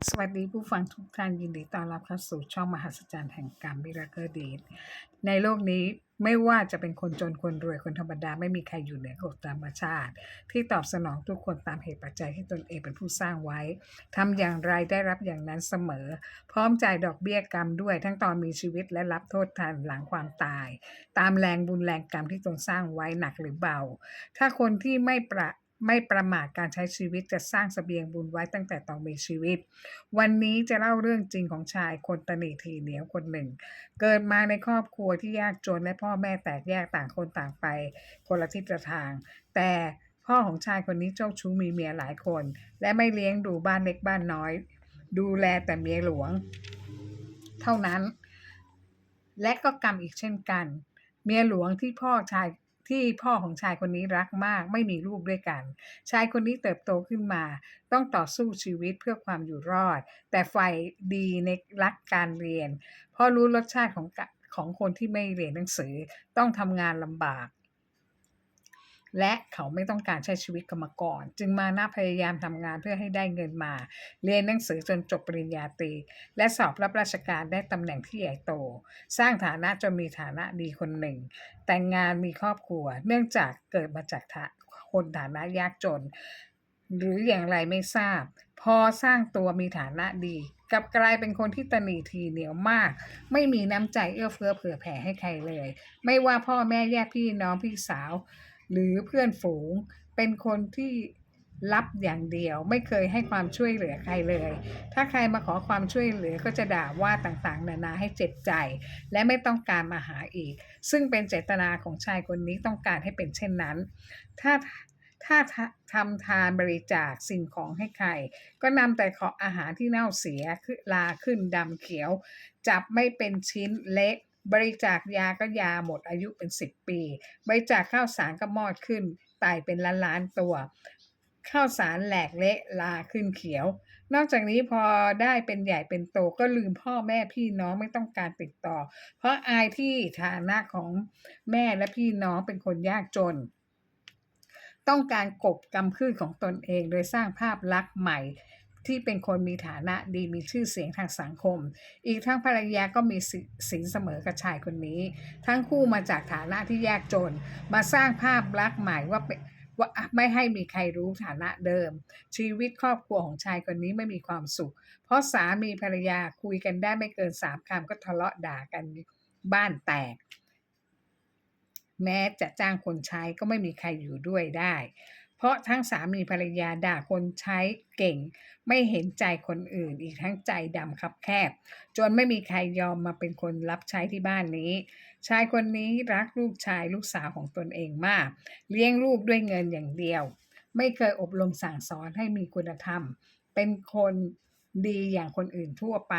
สวัสดีผู้ฟังทุกท่านยินดีต้อนรับเข้าสู่ช่องมหัศจรรย์แห่งกรรม Miracle Deed ในโลกนี้ไม่ว่าจะเป็นคนจนคนรวยคนธรรมดาไม่มีใครอยู่เหนือกฎธรรมชาติที่ตอบสนองทุกคนตามเหตุปัจจัยที่ตนเองเป็นผู้สร้างไว้ทำอย่างไรได้รับอย่างนั้นเสมอพร้อมจ่ายดอกเบี้ยกรรมด้วยทั้งตอนมีชีวิตและรับโทษทันหลังความตายตามแรงบุญแรงกรรมที่ตนสร้างไว้หนักหรือเบาถ้าคนที่ไม่ประมาทการใช้ชีวิตจะสร้างเสบียงบุญไว้ตั้งแต่ตอนมีชีวิตวันนี้จะเล่าเรื่องจริงของชายคนตนีทีเหนียวคนหนึ่งเกิดมาในครอบครัวที่ยากจนและพ่อแม่แตกแยกต่างคนต่างไปคนละทิศละทางแต่พ่อของชายคนนี้เจ้าชู้มีเมียหลายคนและไม่เลี้ยงดูบ้านเล็กบ้านน้อยดูแลแต่เมียหลวงเท่านั้นและก็กรรมอีกเช่นกันเมียหลวงที่พ่อของชายคนนี้รักมากไม่มีลูกด้วยกันชายคนนี้เติบโตขึ้นมาต้องต่อสู้ชีวิตเพื่อความอยู่รอดแต่ใฝ่ดีในรักการเรียนเพราะรู้รสชาติของคนที่ไม่เรียนหนังสือต้องทำงานลำบากและเขาไม่ต้องการใช้ชีวิตกรรมกรจึงมาพยายามทำงานเพื่อให้ได้เงินมาเรียนหนังสือจนจบปริญญาตรีและสอบรับราชการได้ตำแหน่งที่ใหญ่โตสร้างฐานะจนมีฐานะดีคนหนึ่งแต่งงานมีครอบครัวเนื่องจากเกิดมาจากคนฐานะยากจนหรืออย่างไรไม่ทราบพอสร้างตัวมีฐานะดีกลับกลายเป็นคนที่ตนีทีเหนียวมากไม่มีน้ำใจเอื้อเฟื้อเผื่อแผ่ให้ใครเลยไม่ว่าพ่อแม่ญาติพี่น้องพี่สาว หรือเพื่อนฝูงเป็นคนที่รับอย่างเดียวไม่เคยให้ความช่วยเหลือใครเลยถ้าใครมาขอความช่วยเหลือก็จะด่าว่าต่างๆนานาให้เจ็บใจและไม่ต้องการมาหาอีกซึ่งเป็นเจตนาของชายคนนี้ต้องการให้เป็นเช่นนั้นถ้าถ้าทำทานบริจาคสิ่งของให้ใครก็นำแต่ของอาหารที่เน่าเสียคือลาขึ้นดำเขียวจับไม่เป็นชิ้นเละบริจาคยาก็ยาหมดอายุเป็น10 ปีบริจาคข้าวสารก็มอดขึ้นตายเป็นล้านๆตัวข้าวสารแหลกเละลาขึ้นเขียวนอกจากนี้พอได้เป็นใหญ่เป็นโตก็ลืมพ่อแม่พี่น้องไม่ต้องการติดต่อเพราะอายที่ฐานะของแม่และพี่น้องเป็นคนยากจนต้องการกบกำพืชของตนเองโดยสร้างภาพลักษณ์ใหม่ที่เป็นคนมีฐานะดีมีชื่อเสียงทางสังคมอีกทั้งภรรยาก็มีสินเสมอกับชายคนนี้ทั้งคู่มาจากฐานะที่ยากจนมาสร้างภาพลักษณ์ใหม่ว่าไม่ให้มีใครรู้ฐานะเดิมชีวิตครอบครัวของชายคนนี้ไม่มีความสุขเพราะสามีภรรยาคุยกันได้ไม่เกิน3 คำก็ทะเลาะด่ากันบ้านแตก แม้จะจ้างคนใช้ก็ไม่มีใครอยู่ด้วยได้ เพราะทั้งสามีภรรยาด่าคนใช้เก่งไม่เห็นใจคนอื่นอีกทั้งใจดำคับแคบจนไม่มีใครยอมมาเป็นคนรับใช้ที่บ้านนี้ชายคนนี้รักลูกชายลูกสาวของตนเองมากเลี้ยงลูกด้วยเงินอย่างเดียวไม่เคยอบรมสั่งสอนให้มีคุณธรรมเป็นคนดีอย่างคนอื่นทั่วไป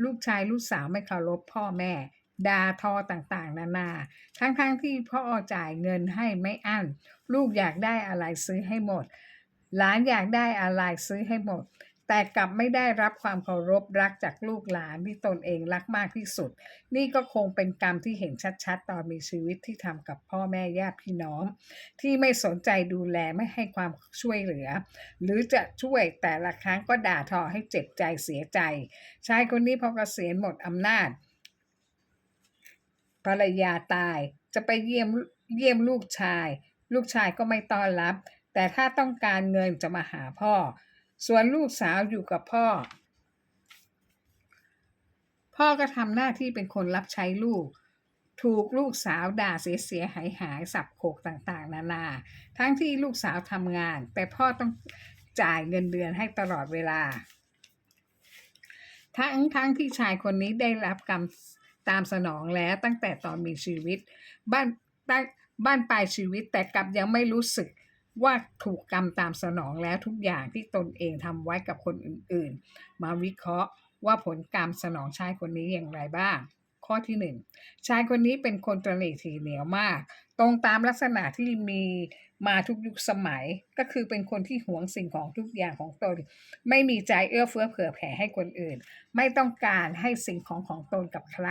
ลูกชายลูกสาวไม่เคารพพ่อแม่ด่าทอต่างๆนานาทั้งๆที่พ่อจ่ายเงินให้ไม่อั้น ลูกอยากได้อะไรซื้อให้หมดหลานอยากได้อะไรซื้อให้หมดแต่กลับไม่ได้รับความเคารพรักจากลูกหลานที่ตนเองรักมากที่สุดนี่ก็คงเป็นกรรมที่เห็นชัดๆตอนมีชีวิตที่ทำกับพ่อแม่ญาติพี่น้องที่ไม่สนใจดูแลไม่ให้ความช่วยเหลือหรือจะช่วยแต่ละครั้งก็ด่าทอให้เจ็บใจเสียใจชายคนนี้พอเกษียณหมดอำนาจ ภรรยาตายจะไปเยี่ยมลูกชายลูกชายก็ไม่ต้อนรับแต่ถ้าต้องการเงินจะมาหาพ่อส่วนลูกสาวอยู่กับพ่อก็ทำหน้าที่เป็นคนรับใช้ลูกถูกลูกสาวด่าเสียหายสับโขกต่างๆนานาทั้งที่ลูกสาวทำงานแต่พ่อต้องจ่ายเงินเดือนให้ตลอดเวลา ทั้งที่ชายคนนี้ได้รับกรรมตามสนองแล้วตั้งแต่ตอนมีชีวิตบ้านบ้านบ้านปลายชีวิตแต่กลับยังไม่รู้สึกว่าถูกกรรมตามสนองแล้วทุกอย่างที่ตนเองทำไว้กับคนอื่นๆมาวิเคราะห์ว่าผลกรรมสนองชายคนนี้อย่างไรบ้างข้อที่หนึ่งชายคนนี้เป็นคนตระหนี่ถี่เหนียวมากตรงตามลักษณะที่มีมาทุกยุคสมัยก็คือเป็นคนที่หวงสิ่งของทุกอย่างของตนไม่มีใจเอื้อเฟื้อเผื่อแผ่ให้คนอื่น ไม่ต้องการให้สิ่งของตนกับใคร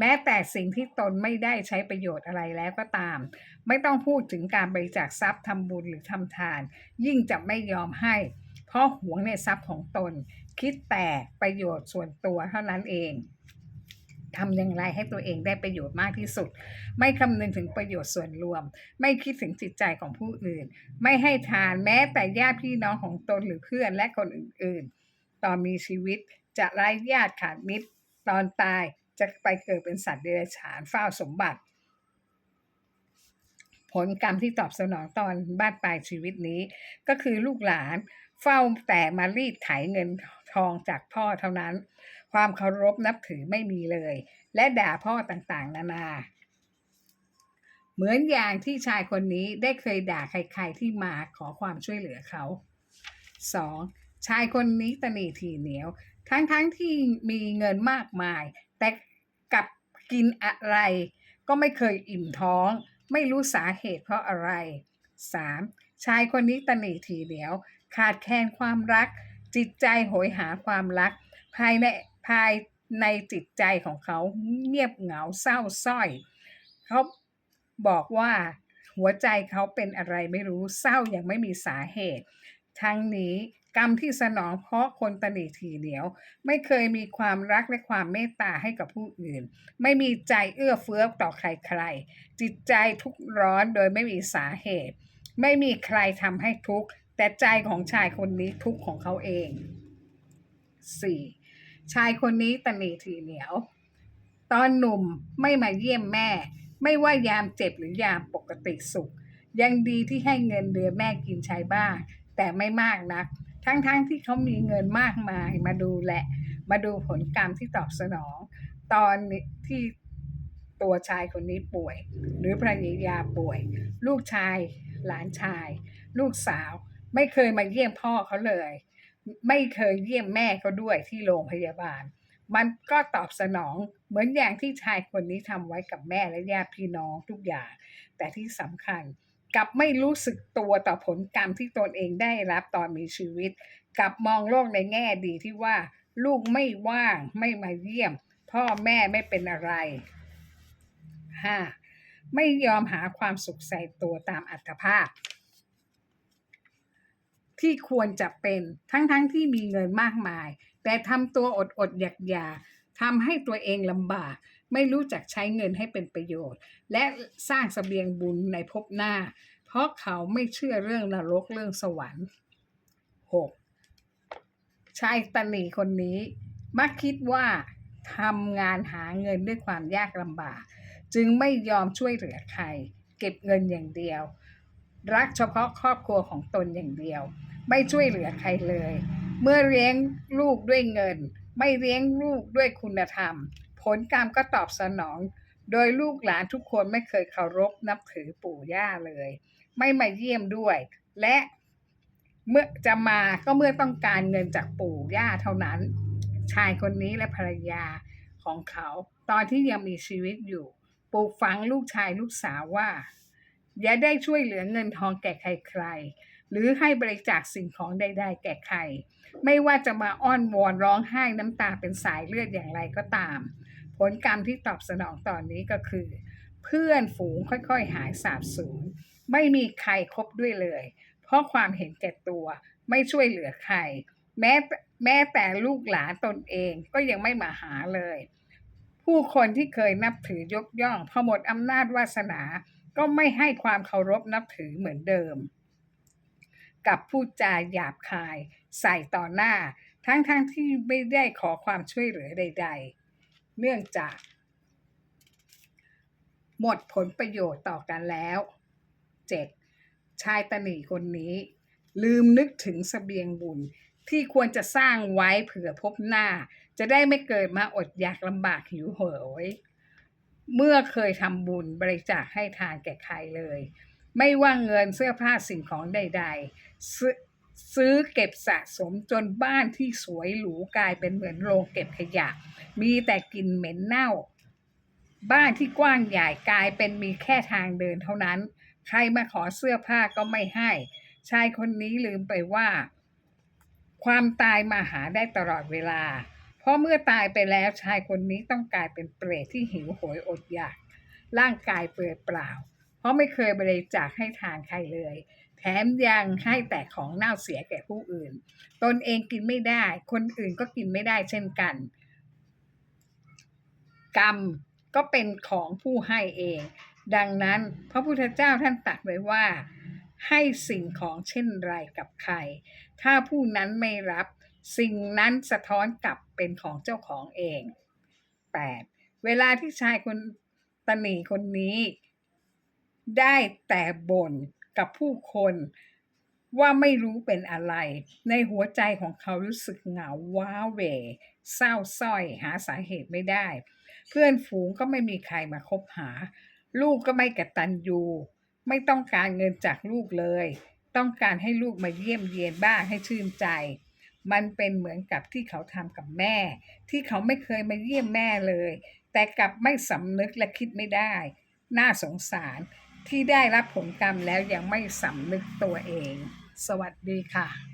แม้แต่สิ่งที่ตนไม่ได้ใช้ประโยชน์อะไรแล้วก็ตามไม่ต้องพูดถึงการบริจาคทรัพย์ทำบุญหรือทำทานยิ่งจะไม่ยอมให้เพ ราะหวงในทรัพย์ของตนคิดแต่ประโยชน์ส่วนตัวเท่านั้นเองทำอย่างไรให้ตัวเองได้ประโยชน์มากที่สุดไม่คำนึงถึงประโยชน์ส่วนรวมไม่คิดถึงจิตใจของผู้อื่นไม่ให้ทานแม้แต่ญาติพี่น้องของตนหรือเพื่อนและคนอื่นๆตอนมีชีวิตจะไร้ญาติขาดมิตรตอนตายจะไปเกิดเป็นสัตว์เดรัจฉานเฝ้าสมบัติผลกรรมที่ตอบสนองตอนบ้านปลายชีวิตนี้ก็คือลูกหลานเฝ้าแต่มารีดไถเงินทองจากพ่อเท่านั้นความเคารพนับถือไม่มีเลยและด่าพ่อต่างๆนานาเหมือนอย่างที่ชายคนนี้ได้เคยด่าใครๆที่มาขอความช่วยเหลือเขา 2. ชายคนนี้ตนีทีเหนียวทั้งที่มีเงินมากมายแต่กลับกินอะไรก็ไม่เคยอิ่มท้องไม่รู้สาเหตุเพราะอะไร 3. ชายคนนี้ตนีทีเหนียวขาดแคลนความรักจิตใจโหยหาความรักภายในภายในจิตใจของเขาเงียบเหงาเศร้าส้อยเขาบอกว่าหัวใจเขาเป็นอะไรไม่รู้เศร้าอย่างไม่มีสาเหตุทั้งนี้กรรมที่สนองเพราะคนตนีทีเหนียวไม่เคยมีความรักและความเมตตาให้กับผู้อื่นไม่มีใจเอื้อเฟื้อต่อใครๆจิตใจทุกข์ร้อนโดยไม่มีสาเหตุไม่มีใครทำให้ทุกข์แต่ใจของชายคนนี้ทุกข์ของเขาเอง 4. ชายคนนี้ตนีทีเหนียวตอนหนุ่มไม่มาเยี่ยมแม่ไม่ว่ายามเจ็บหรือยามปกติสุขยังดีที่ให้เงินเดือนแม่กินใช้บ้างแต่ไม่มากนักทั้งที่เขามีเงินมากมายมาดูผลกรรมที่ตอบสนองตอนที่ตัวชายคนนี้ป่วยหรือภรรยาป่วยลูกชายหลานชายลูกสาวไม่เคยมาเยี่ยมพ่อเขาเลยไม่เคยเยี่ยมแม่เขาด้วยที่โรงพยาบาลมันก็ตอบสนองเหมือนอย่างที่ชายคนนี้ทำไว้กับแม่และญาติพี่น้องทุกอย่างแต่ที่สำคัญกลับไม่รู้สึกตัวต่อผลกรรมที่ตนเองได้รับตอนมีชีวิตกลับมองโลกในแง่ดีที่ว่าลูกไม่ว่างไม่มาเยี่ยมพ่อแม่ไม่เป็นอะไร 5. ไม่ยอมหาความสุขใส่ตัวตามอัตภาพที่ควรจะเป็นทั้งที่มีเงินมากมายแต่ทำตัวอดอยากทำให้ตัวเองลำบากไม่รู้จักใช้เงินให้เป็นประโยชน์และสร้างเสบียงบุญในภพหน้าเพราะเขาไม่เชื่อเรื่องนรกเรื่องสวรรค์ 6. ชายตนีคนนี้มักคิดว่าทำงานหาเงินด้วยความยากลำบากจึงไม่ยอมช่วยเหลือใครเก็บเงินอย่างเดียวรักเฉพาะครอบครัวของตนอย่างเดียวไม่ช่วยเหลือใครเลยเมื่อเลี้ยงลูกด้วยเงินไม่เลี้ยงลูกด้วยคุณธรรมผลกรรมก็ตอบสนองโดยลูกหลานทุกคนไม่เคยเคารพนับถือปู่ย่าเลยไม่มาเยี่ยมด้วยและเมื่อจะมาก็เมื่อต้องการเงินจากปู่ย่าเท่านั้นชายคนนี้และภรรยาของเขาตอนที่ยังมีชีวิตอยู่ปลูกฝังลูกชายลูกสาวว่าอย่าได้ช่วยเหลือเงินทองแก่ใครๆหรือให้บริจาคสิ่งของใดๆแก่ใครไม่ว่าจะมาอ้อนวอนร้องไห้น้ำตาเป็นสายเลือดอย่างไรก็ตามผลกรรมที่ตอบสนองตอนนี้ก็คือเพื่อนฝูงค่อยๆหายสาบสูญไม่มีใครคบด้วยเลยเพราะความเห็นแก่ตัวไม่ช่วยเหลือใครแม้แต่ลูกหลานตนเองก็ยังไม่มาหาเลยผู้คนที่เคยนับถือยกย่องพอหมดอำนาจวาสนาก็ไม่ให้ความเคารพนับถือเหมือนเดิมกับพูดจาหยาบคายใส่ต่อหน้าทั้งที่ไม่ได้ขอความช่วยเหลือใดๆเนื่องจากหมดผลประโยชน์ต่อกันแล้ว 7. ชายตนีคนนี้ลืมนึกถึงเสบียงบุญที่ควรจะสร้างไว้เผื่อพบหน้าจะได้ไม่เกิดมาอดอยากลำบากหิวโหยเมื่อเคยทำบุญบริจาคให้ทานแก่ใครเลยไม่ว่าเงินเสื้อผ้าสิ่งของใดๆซื้อเก็บสะสมจนบ้านที่สวยหรูกลายเป็นเหมือนโรงเก็บขยะมีแต่กลิ่นเหม็นเน่าบ้านที่กว้างใหญ่กลายเป็นมีแค่ทางเดินเท่านั้นใครมาขอเสื้อผ้าก็ไม่ให้ชายคนนี้ลืมไปว่าความตายมาหาได้ตลอดเวลาเพราะเมื่อตายไปแล้วชายคนนี้ต้องกลายเป็นเปรตที่หิวโหยอดอยากร่างกายเปลือยเปล่าเพราะไม่เคยบริจาคให้ทานใครเลยแถ แถมยังให้แต่ของเน่าเสียแก่ผู้อื่นตนเองกินไม่ได้คนอื่นก็กินไม่ได้เช่นกันกรรมก็เป็นของผู้ให้เองดังนั้นพระพุทธเจ้าท่านตรัสไว้ว่าให้สิ่งของเช่นไรกับใครถ้าผู้นั้นไม่รับสิ่งนั้นสะท้อนกลับเป็นของเจ้าของเอง 8. เวลาที่ชายคนตนีคนนี้ได้แต่บ่นกับผู้คนว่าไม่รู้เป็นอะไรในหัวใจของเขารู้สึกเหงาว้าเหวเศร้าส้อยหาสาเหตุไม่ได้เพื่อนฝูงก็ไม่มีใครมาคบหาลูกก็ไม่กตัญญูไม่ต้องการเงินจากลูกเลยต้องการให้ลูกมาเยี่ยมเยียนบ้างให้ชื่นใจมันเป็นเหมือนกับที่เขาทำกับแม่ที่เขาไม่เคยมาเยี่ยมแม่เลยแต่กลับไม่สำนึกและคิดไม่ได้น่าสงสารที่ได้รับผลกรรมแล้วยังไม่สำนึกตัวเองสวัสดีค่ะ